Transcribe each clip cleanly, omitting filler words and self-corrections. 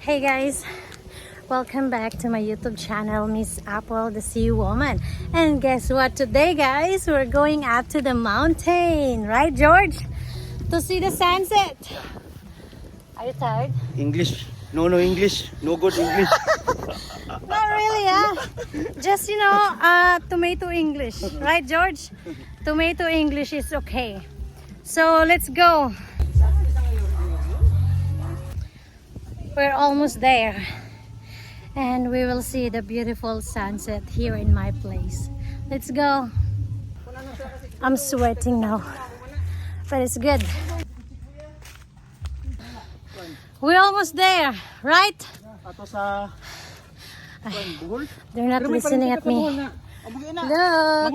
Hey guys, welcome back to my YouTube channel, Miss Apple the Sea Woman. And guess what today, guys? We're going up to the mountain, right George? To see the sunset. Are you tired? English. No English. No good English. Not really, just tomato English, right George? Tomato English is okay. So let's go. We're almost there, and we will see the beautiful sunset here in my place. Let's go. I'm sweating now, but it's good. We're almost there, right? They're not listening at me. Look.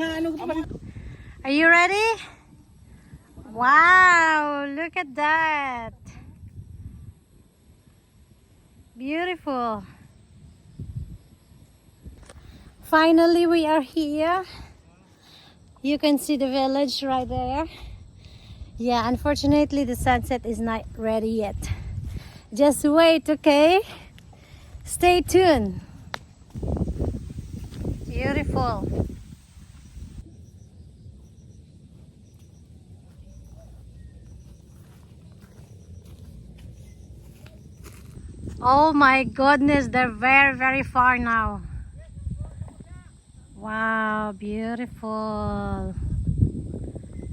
Are you ready? Wow, look at that. Beautiful. Finally, we are here. You can see the village right there. Yeah, unfortunately, the sunset is not ready yet. Just wait, okay? Stay tuned. Beautiful. Oh my goodness, they're very, very far now. Wow, beautiful.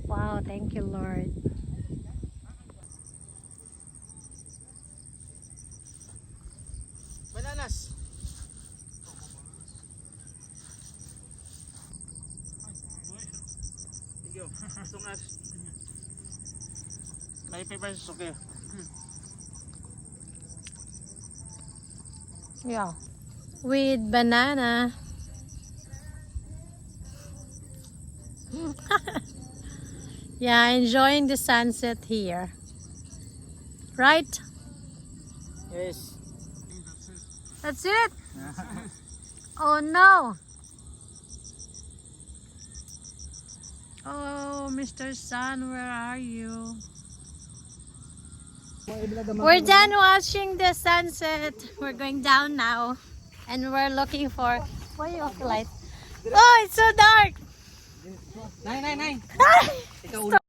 Wow, thank you, Lord. Bananas. Thank you. As long as my paper is okay. Yeah. With banana. Yeah, enjoying the sunset here. Right? Yes. That's it? Oh no. Oh, Mr. Sun, where are you? We're done watching the sunset. We're going down now. And we're looking for... Why are you off the light? Oh, it's so dark! Nine. Stop!